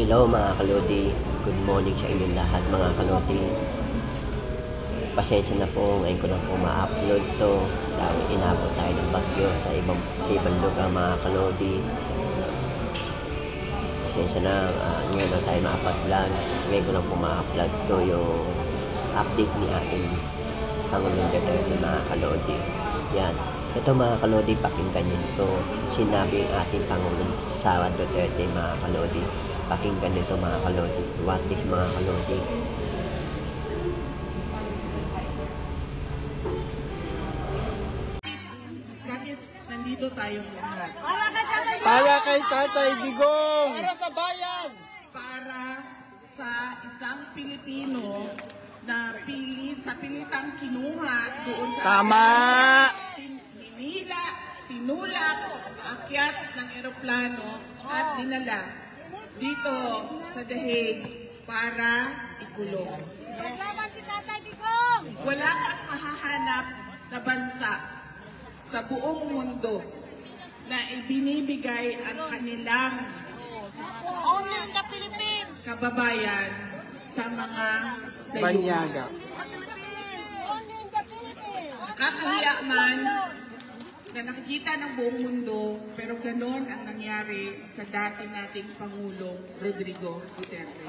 Hello mga kalodi, good morning sa inyong lahat mga kalodi. Pasensya na po, ngayon ko lang po ma-upload to dahil inabot tayo ng bagyo sa ibang lugar mga kalodi. Pasensya na, ngayon lang tayo ma-upload. Ngayon ko lang po ma-upload to yung update ni ating Pangulong Duterte mga kalodi. Yan, ito mga kalodi, pakinggan nyo ito. Sinabi ang ating Pangulong Sara Duterte mga kalodi. Pakinggan nito mga kalodi. What is mga kalodi? Bakit nandito tayong lahat? Para kay Tatay Digong! Para sa bayan! Para sa isang Pilipino na pilitang kinuha doon sa Tama! Hinila, tinulak, aakyat ng eroplano at dinala dito sa The Hague para ikulong. Reklama si Tatay Digong! Wala kang mahahanap na bansa sa buong mundo na ibinibigay ang kanilang Only in the Philippines! kababayan sa mga Banyaga. Only in the Philippines! Only in the Philippines! Nakakahiya man na nakikita ng buong mundo, pero ganon ang nangyari sa dati nating Pangulong Rodrigo Duterte.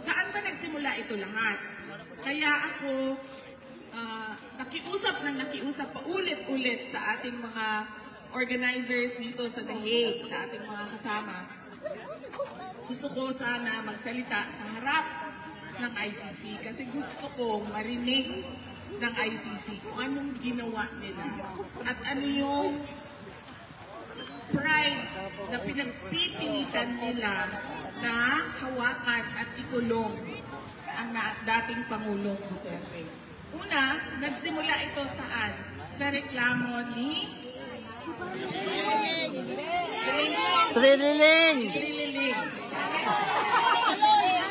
Saan ba nagsimula ito lahat? Kaya ako nakiusap paulit-ulit sa ating mga organizers dito sa The Hague, sa ating mga kasama. Gusto ko sana magsalita sa harap ng ICC kasi gusto ko marinig ng ICC kung anong ginawa nila at ano yung pride na pinagpipilitan nila na hawakan at ikulong ang dating Pangulong Duterte. Una, nagsimula ito saan? Sa reklamo ni Trililing! Trililing.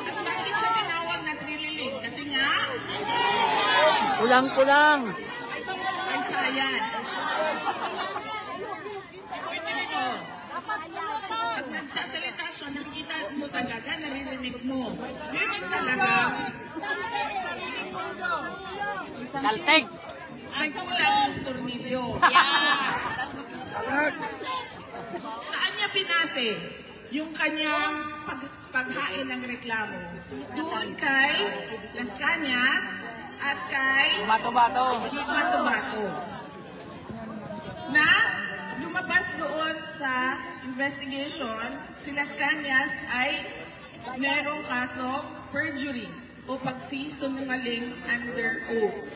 At bakit siya tinawag na Trililing? Kasi nga, Kulang-kulang! ay sayan. Pag nagsasalita siya, nakikita mo talaga, naririnig mo. Meron talaga, Salteg! may kulang yung tornilyo. Saan niya pinase yung kanyang paghain ng reklamo? Doon kay Las Cañas at kay Bato-bato! Bato-Bato. Na lumabas doon sa investigation, si Las Cañas ay merong kasong perjury o pagsisinungaling under oath.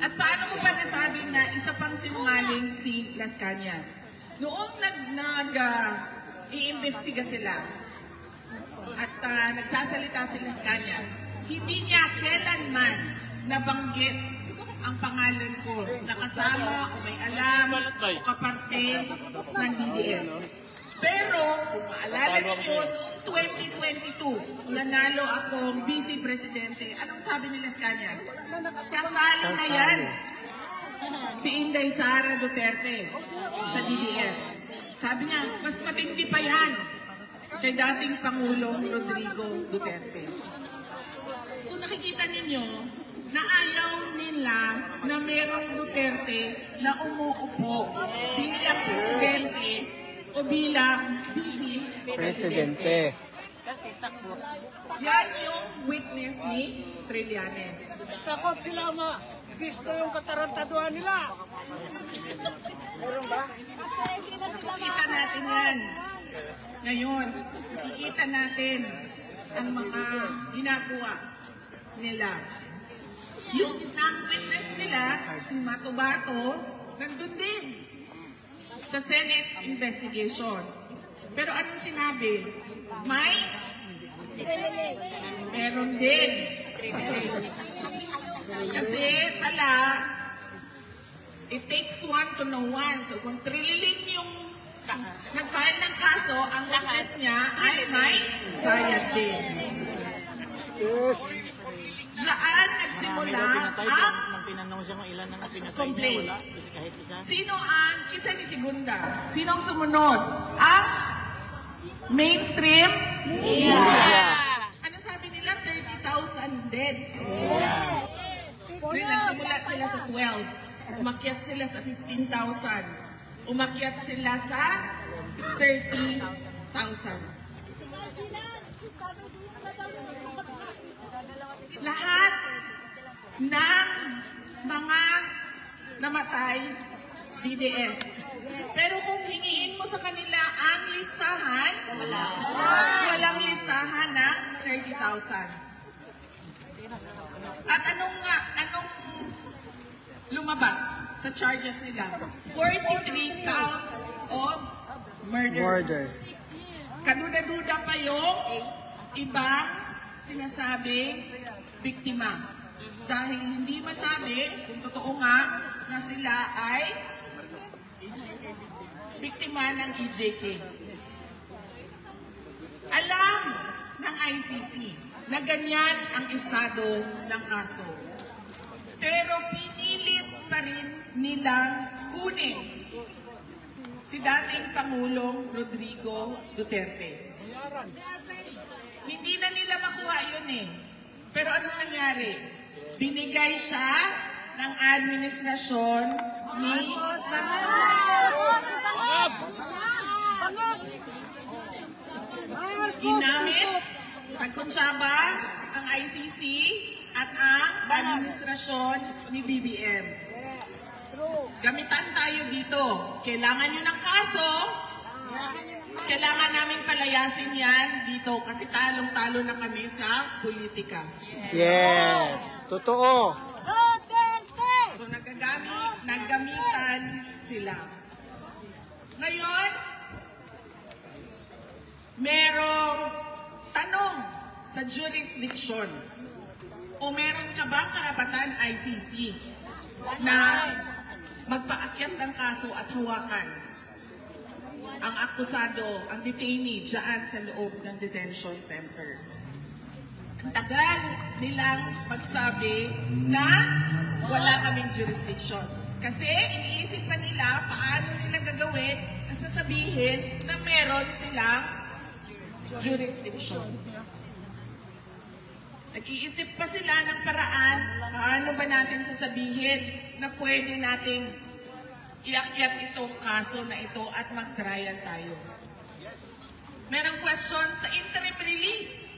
At paano mo pa nasabing na isa pang sinungaling si Las Cañas? Noong i-imbestiga sila at nagsasalita si Las Cañas, hindi niya kailanman nabanggit ang pangalan ko na kasama o may alam o kaparte ng DDS. Pero kung maalala niyo, noong 2022, nanalo akong Vice Presidente. Anong sabi ni Las Cañas? Kasali na yan si Inday Sara Duterte sa DDS. Sabi niya, mas matindi pa yan kay dating Pangulong Rodrigo Duterte. So nakikita ninyo na ayaw nila na merong Duterte na umuupo bilang presidente o bilang vice presidente. Kasi takbo. Yan yung witness ni Trillanes. Takot sila ma! Gusto yung katarantaduhan nila! Meron ba? Nakikita natin yan. Ngayon, nakikita natin ang mga ginagawa nila. Yung isang witness nila, si Bato-Bato, nandun din sa Senate investigation. Pero anong sinabi? Meron din. Kasi pala, it takes one to know one. So kung Trililing yung nag-file ng kaso, ang witness niya ay may sayad din. Diyan nagsimula ang complaint. Sino ang, kinsa ni Segunda? Sino ang sumunod? Ang Mainstream? Yeah. Ano sabi nila? 30,000 dead. Then nagsimula sila sa 12. Umakyat sila sa 15,000. Umakyat sila sa 30,000. Lahat ng mga namatay, DDS. Pero kung hingiin mo sa kanila ang listahan, walang listahan ng 30,000. At anong lumabas sa charges nila? 43 counts of murder. Kaduda-duda pa yung ibang sinasabing biktima. Dahil hindi masabi kung totoo nga na sila ay biktima ng EJK. Alam ng ICC na ganyan ang estado ng kaso. Pero pinilit pa rin nilang kunin si dating Pangulong Rodrigo Duterte. Hindi na nila makuha yun eh. Pero ano nangyari? Binigay siya ng administrasyon ni ginamit, nagkonsyaba ang ICC at ang administrasyon ni BBM. Gamitan tayo dito. Kailangan nyo ng kaso, kailangan namin palayasin yan dito kasi talong-talo na kami sa politika. Yes, totoo. So naggamitan sila. Ngayon, merong tanong sa jurisdiction o meron ka bang karapatan ICC na magpaakyat ng kaso at hawakan ang akusado, ang detainee dyan sa loob ng detention center. Ang tagal nilang magsabi na wala kaming jurisdiction. Kasi iniisip pa nila paano nila gagawin na sasabihin na meron silang jurisdiction. Nag-iisip pa sila ng paraan paano ba natin sasabihin na pwede nating iakyat itong kaso na ito at mag-trial tayo. Merong question sa interim release.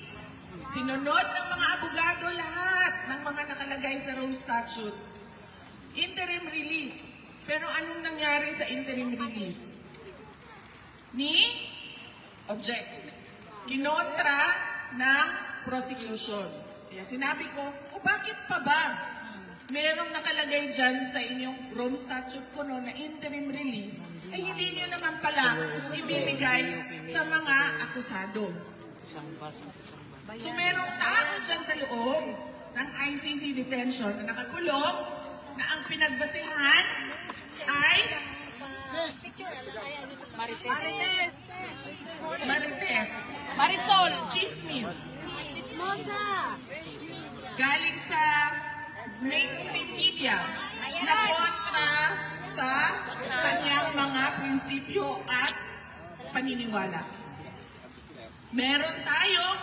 Sinunod ng mga abogado lahat ng mga nakalagay sa Rome Statute. Interim release. Pero anong nangyari sa interim release? Object. Kinontra ng prosecution. Kaya sinabi ko, bakit pa ba? Merong nakalagay dyan sa inyong Rome Statute ko no, na interim release, ay hindi nyo naman pala ibibigay sa mga akusado. So merong tao dyan sa loob ng ICC detention na nakakulong na ang pinagbasehan ay Marites. Marisol. Chismis. Chismosa. Galing sa mainstream media na kontra sa kanyang mga prinsipyo at paniniwala. Meron tayong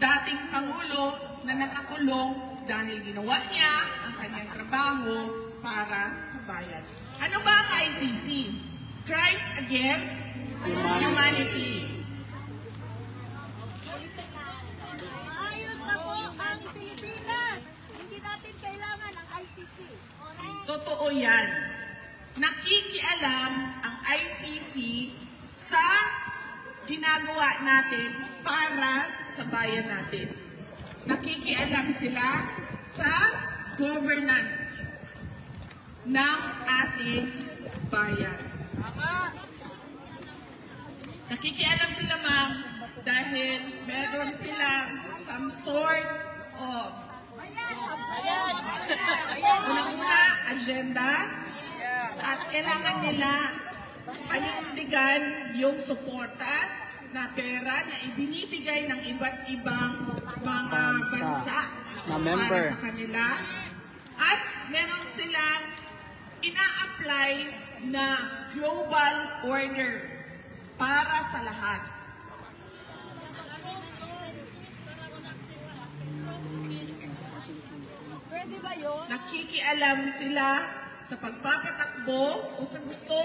dating Pangulo na nakakulong dahil ginawa niya ang kanyang trabaho para sa bayan. Ano ba ang ICC? Crimes Against Humanity. Ayos na po ang Pilipinas. Hindi natin kailangan ang ICC. Totoo yan. Nakikialam ang ICC sa ginagawa natin para sa bayan natin. Nakikialam sila sa governance ng ating bayan. Nakikialam sila, ma'am, dahil meron silang some sort of unang-una, agenda, at kailangan nila panindigan yung suporta na pera na ibinibigay ng iba't ibang mga bansa para sa kanila. At meron silang ina-apply na global order para sa lahat. nakikialam sila sa pagpapatakbo o sa gusto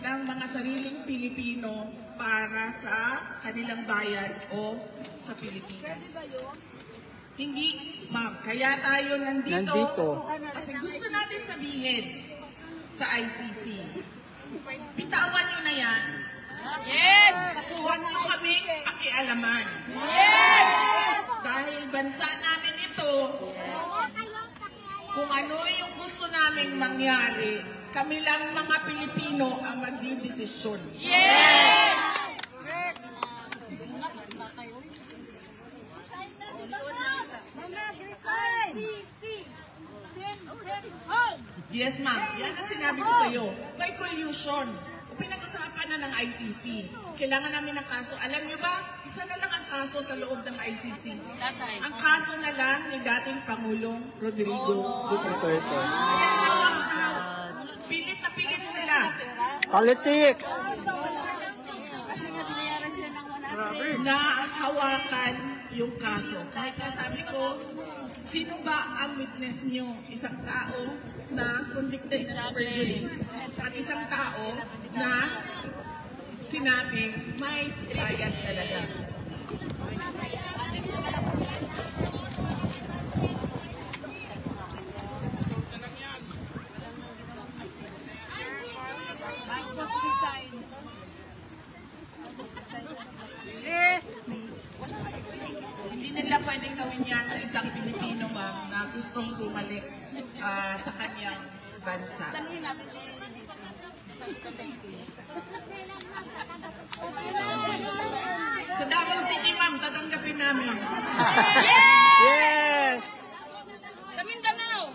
ng mga sariling Pilipino para sa kanilang bayan o sa Pilipinas. Hindi, ma'am. Kaya tayo nandito kasi gusto natin sabihin sa ICC. Bitawan nyo na yan. Yes! Huwag nyo kaming pakialaman. Yes! Dahil bansa namin ito, kung ano yung gusto naming mangyari, kami lang mga Pilipino ang magdidesisyon. Yes! Yes, ma'am. Yan ang sinabi ko sa iyo. May collusion. Pinag-usapan na ng ICC. Kailangan namin ng kaso. Alam niyo ba, isa na lang ang kaso sa loob ng ICC. Ang kaso na lang ni dating Pangulong Rodrigo Duterte. Kaya hawak-hawak. Pilit na pilit sila. Politics! Na hawakan yung kaso. Kahit na sabi ko, sino ba ang witness niyo? Isang tao na convicted ng perjury at isang tao na sinabing may sayad talaga. Hindi nila pwedeng gawin yan sa isang Pilipino, ma'am, na gustong bumalik sa kanyang bansa. Sa Davao City, ma'am, tatanggapin namin. Yes! Sa Mindanao!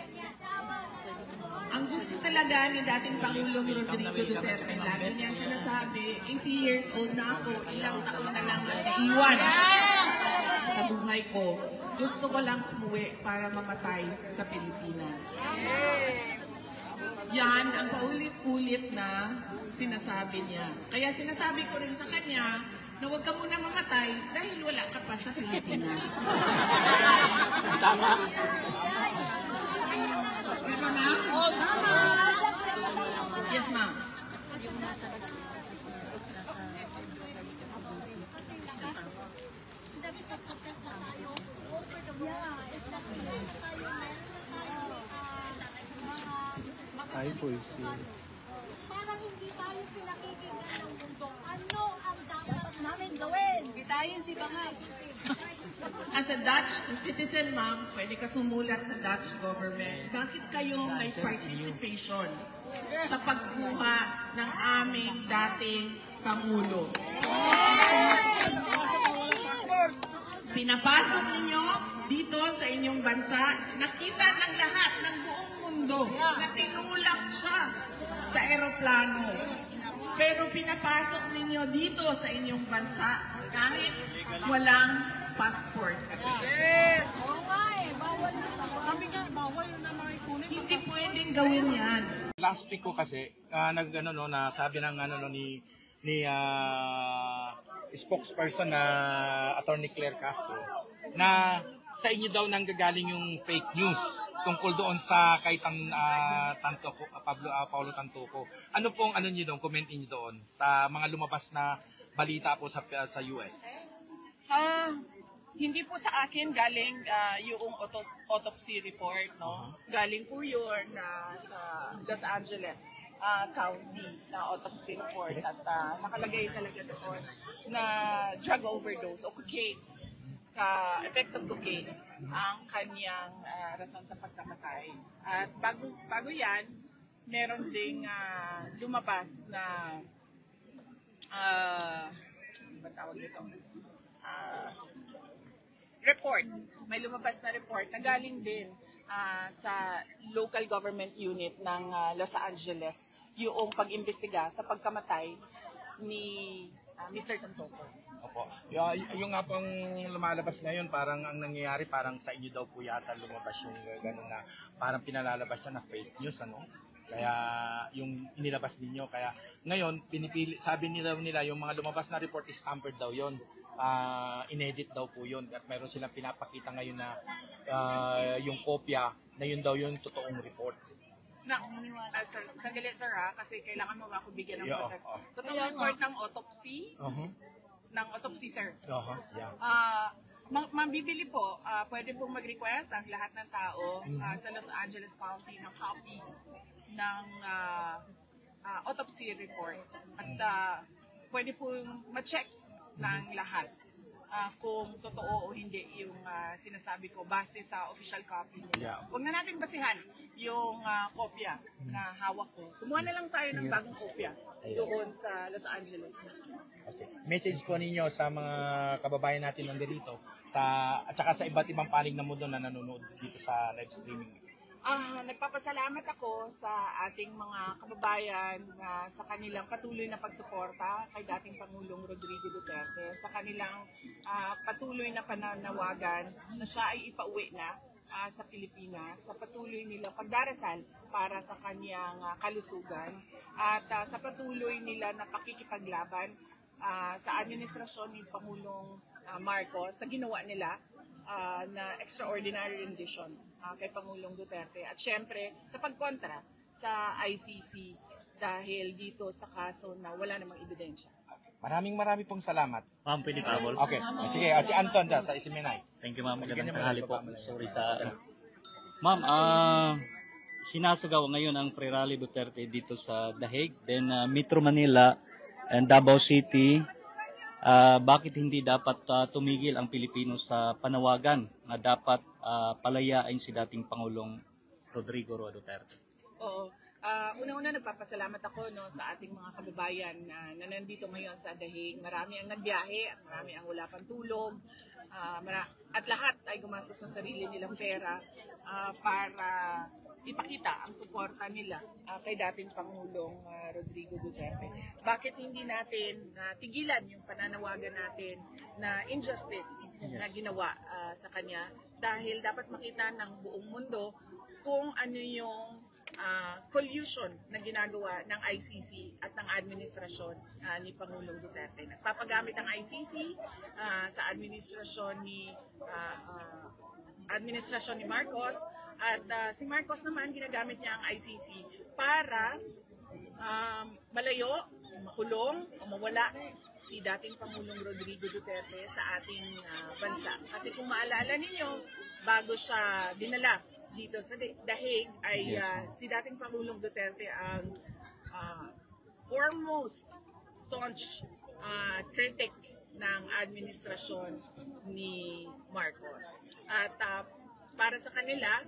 Ang gusto talaga ni dating Pangulong Rodrigo Duterte, lagi niya sinasabi, 80 years old na ako, ilang taon na lang ang naiwan sa buhay ko. Gusto ko lang umuwi para mamatay sa Pilipinas. Yan ang paulit-ulit na sinasabi niya. Kaya sinasabi ko rin sa kanya na huwag ka muna mamatay dahil wala ka pa sa Pilipinas. Tama. Di ba, ma'am? Yes, ma'am. Ay, puisi. Parang hindi tayo pinakikinggan ng mundo. Ano ang dapat namin gawin? Gitayin si Bangag. As a Dutch citizen, ma'am, pwede ka sumulat sa Dutch government. Bakit kayo may participation sa pagkuha ng aming dating Pangulo? Pinapasok ninyo dito sa inyong bansa, nakita ng lahat ng buong mundo na tinulak siya sa eroplano. Pero pinapasok ninyo dito sa inyong bansa kahit walang passport. Yes! Hindi pwedeng gawin yan. Last week ko kasi nasabi ng ni spokesperson na Attorney Claire Castro na sa inyo daw nanggagaling yung fake news tungkol doon sa kay Paulo Tantoco. Ano pong niyo doon, comment niyo doon sa mga lumabas na balita po sa US? Hindi po sa akin galing yung autopsy report, no? Galing po yun sa Los Angeles County na autopsy report at nakalagay talaga doon na drug overdose o cocaine, effects of cocaine ang kanyang rason sa pagkamatay. At bago yan, meron ding lumabas na ano ba tawag nito? Report. May lumabas na report na galing din sa local government unit ng Los Angeles yung pag-imbestiga sa pagkamatay ni Mr. Tantoco. Opo. Yung nga pong lumalabas ngayon, parang ang nangyayari, parang sa inyo daw po yata lumabas yung gano'n na parang pinalalabas siya na fake news, ano? Kaya yung inilabas ninyo, kaya ngayon, sabi nila yung mga lumabas na report is tampered daw yon. Inedit daw po yun at mayroon silang pinapakita ngayon na yung kopya na yun daw yung totoong report. Sandali sir kasi kailangan mo ako bigyan ng Yeah, context. Totoong report ng autopsy, sir. Yeah. Mabibili po, pwede pong mag-request ang lahat ng tao sa Los Angeles County ng copy ng autopsy report. At pwede pong ma-check ng lahat kung totoo o hindi yung sinasabi ko base sa official copy. Yeah. Huwag na natin basihan yung kopya na hawak ko. Kumuha na lang tayo ng bagong kopya doon sa Los Angeles. Okay. Message po ninyo sa mga kababayan natin nandito at saka sa iba't ibang panig ng mundo na nanonood dito sa live streaming. Nagpapasalamat ako sa ating mga kababayan sa kanilang patuloy na pagsuporta kay dating Pangulong Rodrigo Duterte, sa kanilang patuloy na pananawagan na siya ay ipauwi na sa Pilipinas, sa patuloy nilang pagdarasal para sa kanyang kalusugan at sa patuloy nila na pakikipaglaban sa administrasyon ni Pangulong Marcos sa ginawa nila na extraordinary rendition kay Pangulong Duterte at syempre sa pagkontra sa ICC dahil dito sa kaso na wala namang ebidensya. Maraming pong salamat. Ma'am, pwede pa abol? Okay. Sige, si Anton sa Isimenay. Thank you, ma'am. Magandang Ganyan tanghali mo, po. Sorry sa... Ma'am, sinasagawa ngayon ang Free Rally Duterte dito sa The Hague, then Metro Manila and Davao City. Bakit hindi dapat tumigil ang Pilipino sa panawagan na dapat palayain si dating Pangulong Rodrigo Roa Duterte? Oo. Una-una nagpapasalamat ako sa ating mga kababayan na nandito ngayon sa The Hague. Marami ang nagbiyahe at marami ang wala pang tulog. At lahat ay gumastos ng sarili nilang pera para ipakita ang suporta nila kay dating Pangulong Rodrigo Duterte. Bakit hindi natin tigilan yung pananawagan natin na injustice na ginawa sa kanya? Dahil dapat makita ng buong mundo kung ano yung collusion na ginagawa ng ICC at ng administrasyon ni Pangulong Duterte. Nagpapagamit ang ICC sa administrasyon ni Marcos at si Marcos naman ginagamit niya ang ICC para malayo, makulong o mawala si dating Pangulong Rodrigo Duterte sa ating bansa. Kasi kung maalala ninyo, bago siya dinala dito sa The Hague ay si dating Pangulong Duterte ang foremost staunch critic ng administrasyon ni Marcos. At para sa kanila,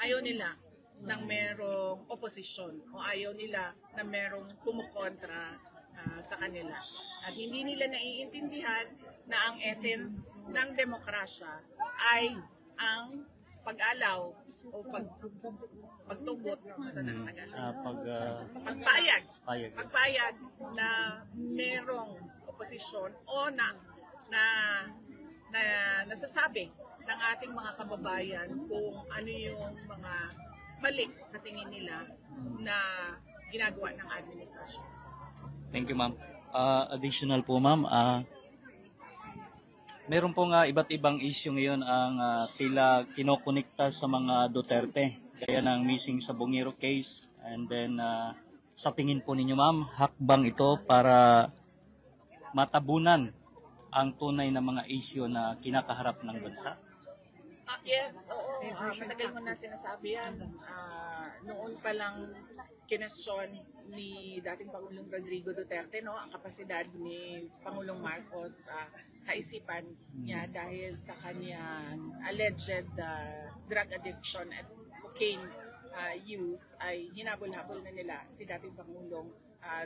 ayaw nila ng merong oposisyon o ayaw nila na merong kumukontra sa kanila. At hindi nila naiintindihan na ang essence ng demokrasya ay ang pag-alaw o pagtugot sa pagpayag na merong oposisyon o na nasasabi ng ating mga kababayan kung ano yung mga mali sa tingin nila na ginagawa ng administrasyon. Thank you, ma'am. Additional po, ma'am. Meron pong iba't ibang issue ngayon ang tila kinokonekta sa mga Duterte. Kaya ng missing sa Bungiro case. And then, sa tingin po ninyo, ma'am, hakbang ito para matabunan ang tunay na mga issue na kinakaharap ng bansa? Yes, oo. Matagal mo na sinasabi yan. Noon pa lang kinestyon ni dating Pangulong Rodrigo Duterte ang kapasidad ni Pangulong Marcos kaisipan niya dahil sa kanyang alleged drug addiction at cocaine use ay hinabol-habol na nila si dating Pangulong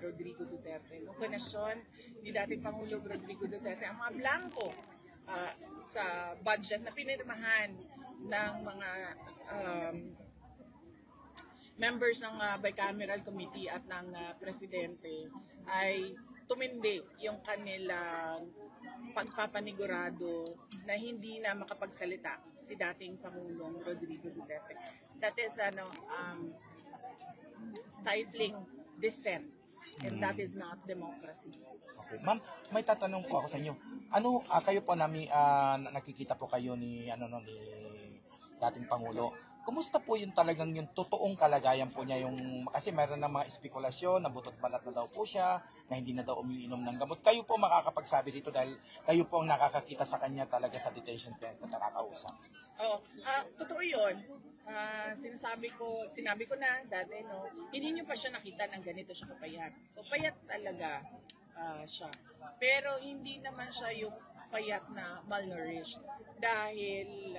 Rodrigo Duterte. Noong kinestyon ni dating Pangulong Rodrigo Duterte ang mga blanco sa budget na pinirmahan ng mga members ng bicameral committee at ng presidente ay tumindi yung kanilang pagpapanigurado na hindi na makapagsalita si dating Pangulong Rodrigo Duterte. That is stifling dissent and that is not democracy. po. Ma'am, may tatanong po ako sa inyo. Ano, kayo po nakikita po kayo ni dating Pangulo. Kumusta po yung talagang yung totoong kalagayan po niya, yung kasi meron na mga espekulasyon na butot balat na daw po siya, na hindi na daw umiinom ng gamot. Kayo po makakapagsabi dito dahil kayo po ang nakakakita sa kanya talaga sa detention fence na nakakausap. Totoo yun. Sinabi ko na dati, no, hindi nyo pa siya nakita ng ganito siya kapayat. So, payat talaga siya. Pero hindi naman siya yung payat na malnourished dahil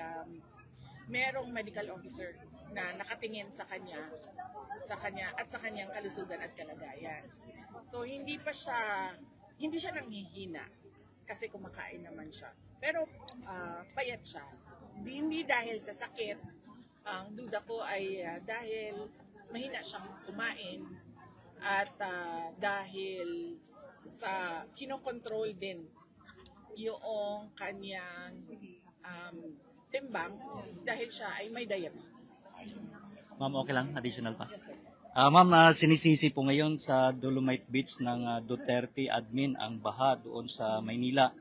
merong medical officer na nakatingin sa kanya at sa kanyang kalusugan at kalagayan. So, hindi siya nanghihina kasi kumakain naman siya. Pero payat siya. Hindi dahil sa sakit, ang duda ko ay dahil mahina siyang kumain at dahil sa kinokontrol din yung kanyang timbang dahil siya ay may diabetes. Ma'am, okay lang, additional pa. Yes, sir. Ma'am, sinisisi po ngayon sa Dolomite Beach ng Duterte admin ang baha doon sa Maynila.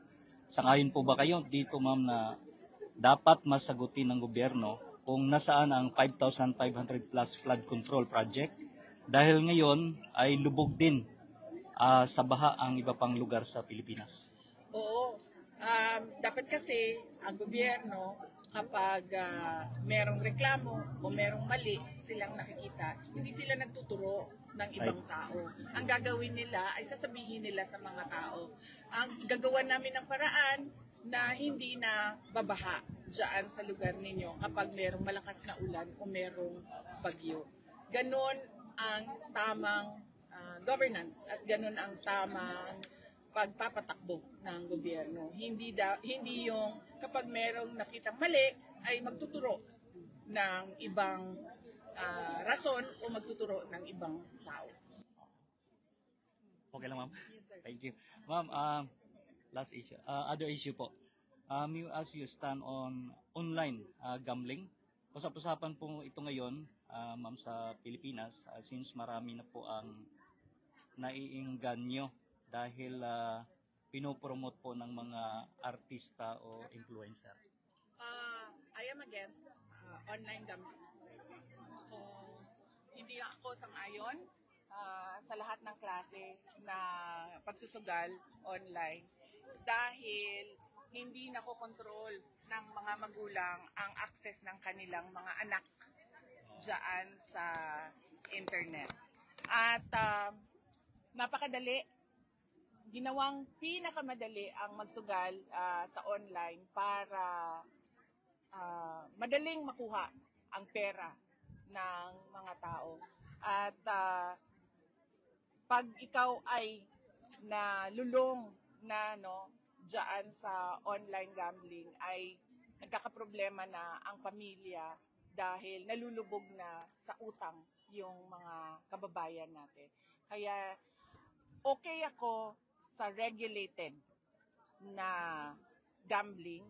Sangayon po ba kayo dito, ma'am, na dapat masagutin ng gobyerno kung nasaan ang 5,500 plus flood control project dahil ngayon ay lubog din sa baha ang iba pang lugar sa Pilipinas? Oo. Dapat kasi ang gobyerno, kapag merong reklamo o merong mali silang nakikita, hindi sila nagtuturo ng ibang tao. Ang gagawin nila ay sasabihin nila sa mga tao. Ang gagawa namin ng paraan na hindi na babaha dyan sa lugar ninyo kapag merong malakas na ulan o merong bagyo. Ganon ang tamang governance at ganon ang tamang pagpapatakbo ng gobyerno. Hindi yung kapag merong nakitang mali ay magtuturo ng ibang rason o magtuturo ng ibang tao. Okay lang, ma'am. Yes, sir. Thank you. Ma'am, last issue. Other issue po. As you stand on online gambling, usap-usapan po ito ngayon, ma'am, sa Pilipinas, since marami na po ang naiingganyo dahil pinopromote po ng mga artista o influencer. I am against online gambling. So, hindi ako sang-ayon sa lahat ng klase na pagsusugal online dahil hindi nakokontrol ng mga magulang ang access ng kanilang mga anak dyan sa internet. At napakadali, ginawang pinakamadali ang magsugal sa online para madaling makuha ang pera ng mga tao. At pag ikaw ay nalulong na dyan sa online gambling ay nagkakaproblema na ang pamilya dahil nalulubog na sa utang yung mga kababayan natin. Kaya okay ako sa regulated na gambling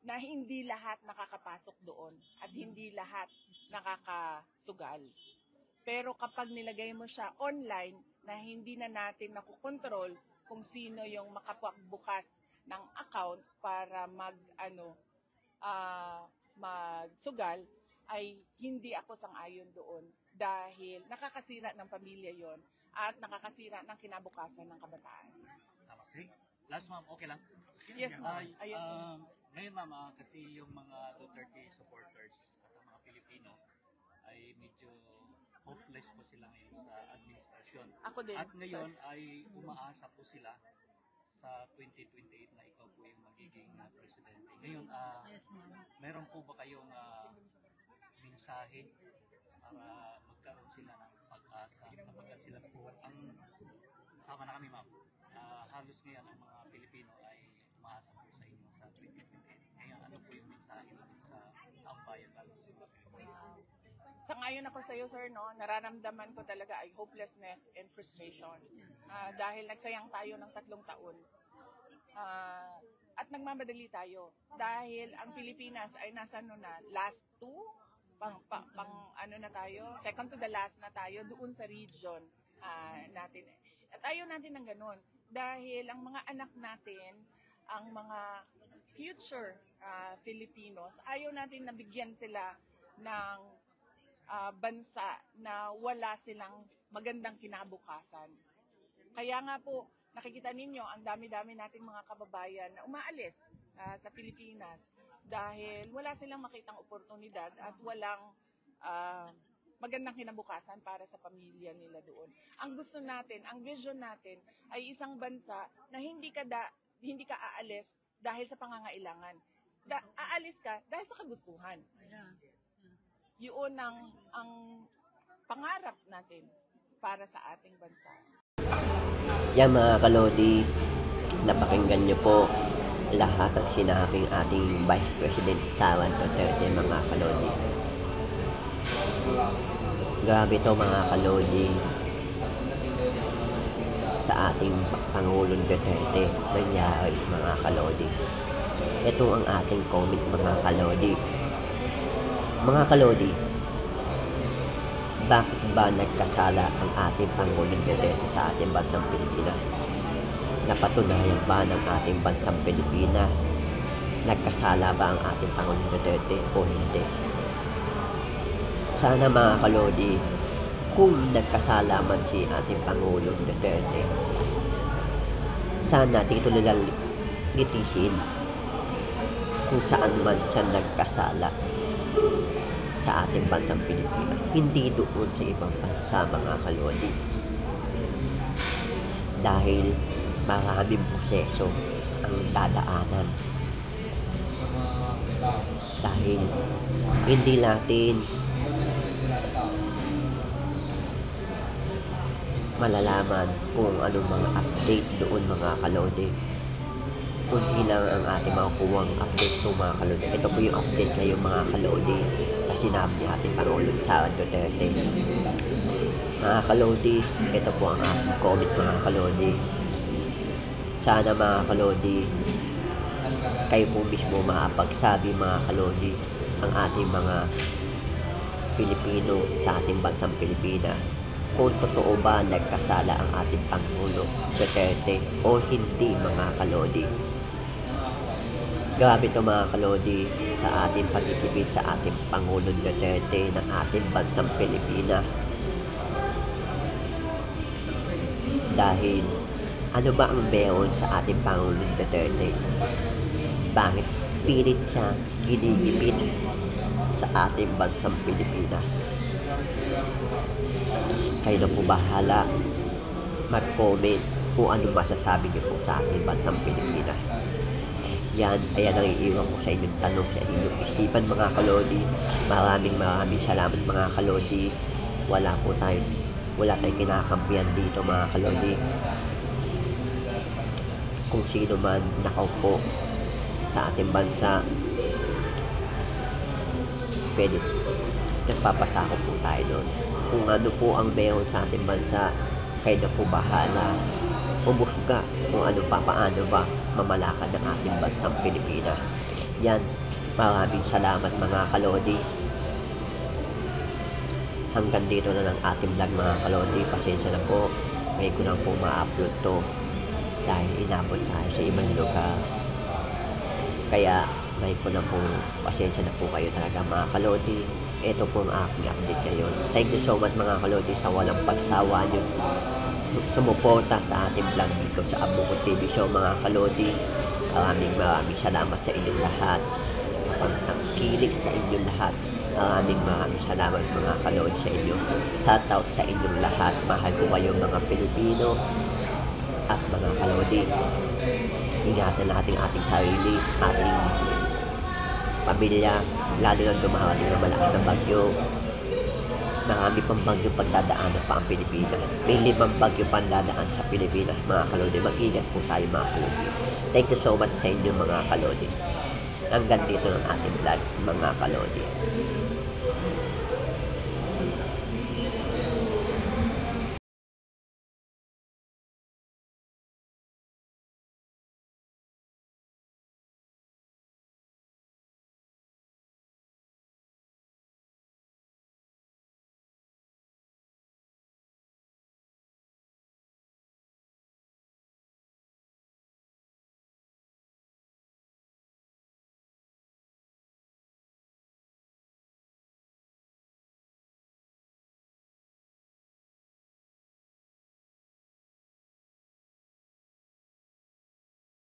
na hindi lahat nakakapasok doon at hindi lahat nakakasugal. Pero kapag nilagay mo siya online na hindi na natin nakukontrol kung sino yung makapagbukas ng account para magsugal, ay hindi ako sang-ayon doon dahil nakakasira ng pamilya yon at nakakasira ng kinabukasan ng kabataan. Okay. Last, ma'am, okay lang? Yes, ma'am. Yes, ma'am. Ngayon, ma'am, kasi yung mga Duterte supporters at ang mga Pilipino ay medyo hopeless po sila ngayon sa administrasyon. Ako din. At ngayon ay umaasa po sila sa 2028 na ikaw po yung magiging presidente. Ngayon, meron po ba kayong mensahe para magkaroon sila ng pag-asa sapagkat sila po ang sama na kami, ma'am. Halos ngayon ang mga Pilipino ay umaasa po sa inyo sa 2028. Ngayon, ano po yung mensahe sa tambayan lalo sa mga Pilipino? Sangayon ako sa iyo, sir, nararamdaman ko talaga ay hopelessness and frustration. Dahil nagsayang tayo ng 3 taon. At nagmamadali tayo. Dahil ang Pilipinas ay nasa last 2? Na tayo? Second to the last na tayo doon sa region natin. At ayaw natin ng ganun. dahil ang mga anak natin, ang mga future Filipinos, ayaw natin nabigyan sila ng bansa na wala silang magandang kinabukasan. Kaya nga po, nakikita ninyo, ang dami-dami nating mga kababayan na umaalis sa Pilipinas dahil wala silang makitang oportunidad at walang magandang kinabukasan para sa pamilya nila doon. Ang gusto natin, ang vision natin ay isang bansa na hindi ka aalis dahil sa pangangailangan. Aalis ka dahil sa kagustuhan. Yun ang pangarap natin para sa ating bansa. Yan mga kalodi, napakinggan nyo po lahat ng sinabing ating Vice President Sara Duterte mga kalodi. Grabe to mga kalodi sa ating Pangulong Duterte nangyari mga kalodi. Ito ang ating comment mga kalodi. Mga kalodi, bakit ba nagkasala ang ating Pangulong Duterte sa ating bansang Pilipinas? Napatunayan ba ng ating bansang Pilipinas? Nagkasala ba ang ating Pangulong Duterte o hindi? Sana mga kalodi, kung nagkasala man si ating Pangulong Duterte, sana dito nila litisin kung saan man siya nagkasala sa ating bansang Pilipinas, hindi doon sa ibang bansa mga kalodi. Dahil maraming proseso ang dadaanan. Dahil hindi natin malalaman kung anong mga update doon mga kalodi. Kunti lang ang ating makukuhang update to mga kalodi. Ito po yung update kayo mga kalodi kasi sinabi ni ating Pangulong Sara Duterte. Mga kalodi, ito po ang ating comment mga kalodi. Sana mga kalodi, kayo po mismo makapagsabi mga kalodi ang ating mga Pilipino sa ating bansang Pilipinas kung totoo ba nagkasala ang ating Pangulong Duterte o hindi mga kalodi. Grabe ito mga kalodi sa ating pagtitipid sa ating Pangulong Duterte ng ating bansang Pilipinas. Dahil ano ba ang meron sa ating Pangulong Duterte? Bakit pilit siya ginigipit sa ating bansang Pilipinas? Kayo na po bahala mag-comment kung ano masasabi niyo po sa ating bansang Pilipinas. Ayan ang iiwan ko sa inyong tanong sa inyong isipan mga kalodi. Maraming salamat mga kalodi. Wala tayong kinakampihan dito mga kalodi. Kung sino man nakaupo sa ating bansa, pwede nagpapasako po tayo doon. Kung ano po ang meron sa ating bansa, kayo na po bahala. Umusga kung ano paano ba mamalakad ng ating bansang Pilipinas. Yan, maraming salamat mga kalodi. Hanggang dito na lang ating vlog mga kalodi. Pasensya na po, may ko lang po ma-upload to dahil inabot tayo sa ibang lugar. Kaya may ko na po, pasensya na po kayo talaga mga kalodi. Ito po ang aking update ngayon. Thank you so much mga kalodi sa walang pagsawa nyo sumuporta sa ating vlog dito sa Abuko TV Show mga kalodi. Maraming salamat sa inyong lahat. Pagtangkilik sa inyong lahat. Maraming salamat mga kalodi sa inyo. Shout out sa inyong lahat. Mahal ko kayo mga Pilipino at mga kalodi. Ingatan natin ating sarili, ating pamilya, lalo na dumarating na malakas na bagyo. Marami pang bagyo pagdadaanan pa ang Pilipinas. May 5 bagyo pandadaan sa Pilipinas mga kalodi. Mag-ingat po tayo mga kalodi. Thank you so much sa inyo mga kalodi. Hanggang dito ng ating vlog mga kalodi.